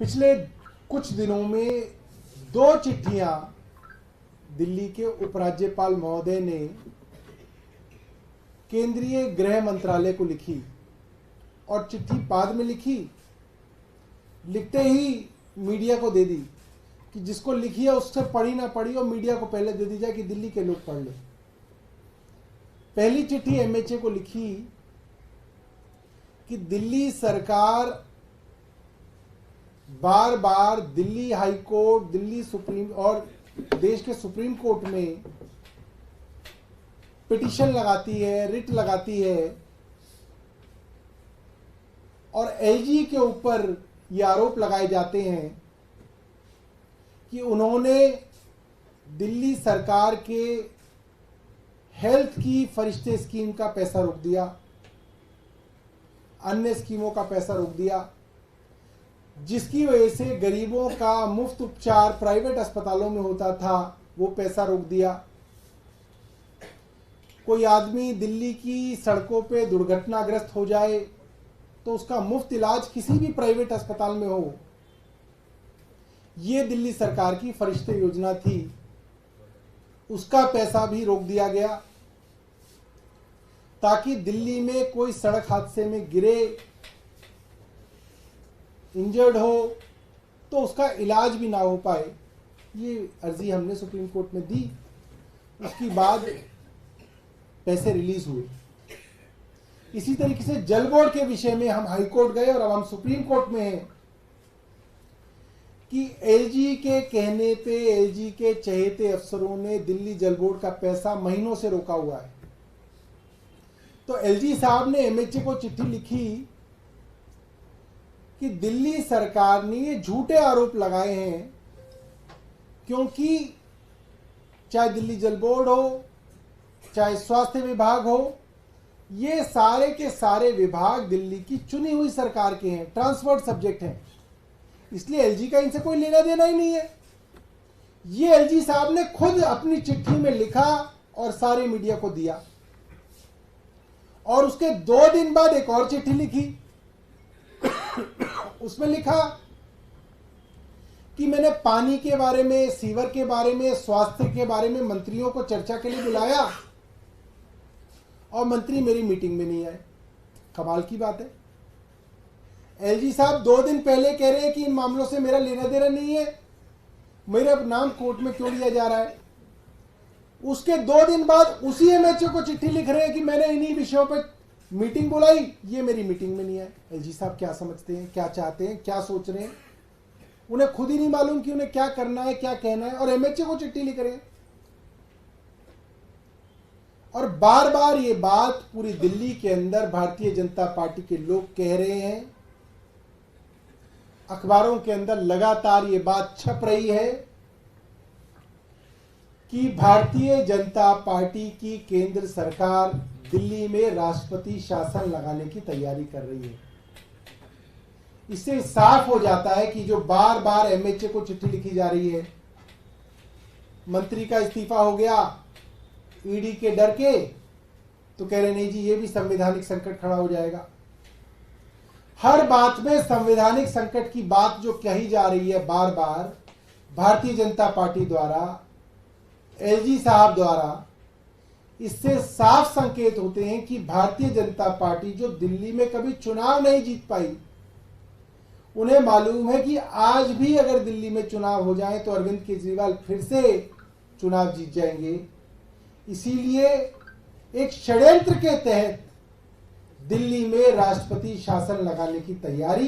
पिछले कुछ दिनों में दो चिट्ठियां दिल्ली के उपराज्यपाल महोदय ने केंद्रीय गृह मंत्रालय को लिखी और चिट्ठी बाद में लिखी, लिखते ही मीडिया को दे दी कि जिसको लिखी है उससे पढ़ी ना पढ़ी और मीडिया को पहले दे दी जाए कि दिल्ली के लोग पढ़ लें। पहली चिट्ठी एमएचए को लिखी कि दिल्ली सरकार बार बार Delhi high court, Delhi supreme और देश के सुप्रीम कोर्ट में पिटीशन लगाती है, रिट लगाती है और एलजी के ऊपर ये आरोप लगाए जाते हैं कि उन्होंने दिल्ली सरकार के हेल्थ की फरिश्ते स्कीम का पैसा रोक दिया, अन्य स्कीमों का पैसा रोक दिया, जिसकी वजह से गरीबों का मुफ्त उपचार प्राइवेट अस्पतालों में होता था, वो पैसा रोक दिया। कोई आदमी दिल्ली की सड़कों पे दुर्घटनाग्रस्त हो जाए तो उसका मुफ्त इलाज किसी भी प्राइवेट अस्पताल में हो, ये दिल्ली सरकार की फरिश्ते योजना थी, उसका पैसा भी रोक दिया गया ताकि दिल्ली में कोई सड़क हादसे में गिरे, इंजर्ड हो तो उसका इलाज भी ना हो पाए। ये अर्जी हमने सुप्रीम कोर्ट में दी, उसके बाद पैसे रिलीज हुए। इसी तरीके से जल बोर्ड के विषय में हम हाई कोर्ट गए और अब हम सुप्रीम कोर्ट में हैं कि एलजी के कहने पे एलजी के चहेते अफसरों ने दिल्ली जल बोर्ड का पैसा महीनों से रोका हुआ है। तो एलजी साहब ने एमएचए को चिट्ठी लिखी कि दिल्ली सरकार ने ये झूठे आरोप लगाए हैं, क्योंकि चाहे दिल्ली जल बोर्ड हो, चाहे स्वास्थ्य विभाग हो, ये सारे के सारे विभाग दिल्ली की चुनी हुई सरकार के हैं, ट्रांसफर्ड सब्जेक्ट हैं, इसलिए एलजी का इनसे कोई लेना देना ही नहीं है। ये एलजी साहब ने खुद अपनी चिट्ठी में लिखा और सारे मीडिया को दिया और उसके 2 दिन बाद एक और चिट्ठी लिखी, उसमें लिखा कि मैंने पानी के बारे में, सीवर के बारे में, स्वास्थ्य के बारे में मंत्रियों को चर्चा के लिए बुलाया और मंत्री मेरी मीटिंग में नहीं आए। कमाल की बात है। एलजी साहब 2 दिन पहले कह रहे हैं कि इन मामलों से मेरा लेना देना नहीं है, मेरा नाम कोर्ट में क्यों लिया जा रहा है। उसके 2 दिन बाद उसी एमएचए को चिट्ठी लिख रहे हैं कि मैंने इन्हीं विषयों पर मीटिंग बुलाई, ये मेरी मीटिंग में नहीं आए। एलजी साहब क्या समझते हैं, क्या चाहते हैं, क्या सोच रहे हैं, उन्हें खुद ही नहीं मालूम कि उन्हें क्या करना है, क्या कहना है, और एमएचए को चिट्ठी लिख रहे हैं। और बार बार ये बात पूरी दिल्ली के अंदर भारतीय जनता पार्टी के लोग कह रहे हैं, अखबारों के अंदर लगातार ये बात छप रही है कि भारतीय जनता पार्टी की केंद्र सरकार दिल्ली में राष्ट्रपति शासन लगाने की तैयारी कर रही है। इससे साफ हो जाता है कि जो बार बार एमएचए को चिट्ठी लिखी जा रही है, मंत्री का इस्तीफा हो गया ईडी के डर के, तो कह रहे नहीं जी ये भी संवैधानिक संकट खड़ा हो जाएगा। हर बात में संवैधानिक संकट की बात जो कही जा रही है बार बार भारतीय जनता पार्टी द्वारा, एलजी साहब द्वारा, इससे साफ संकेत होते हैं कि भारतीय जनता पार्टी जो दिल्ली में कभी चुनाव नहीं जीत पाई, उन्हें मालूम है कि आज भी अगर दिल्ली में चुनाव हो जाए तो अरविंद केजरीवाल फिर से चुनाव जीत जाएंगे। इसीलिए एक षड्यंत्र के तहत दिल्ली में राष्ट्रपति शासन लगाने की तैयारी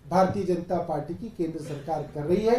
भारतीय जनता पार्टी की केंद्र सरकार कर रही है।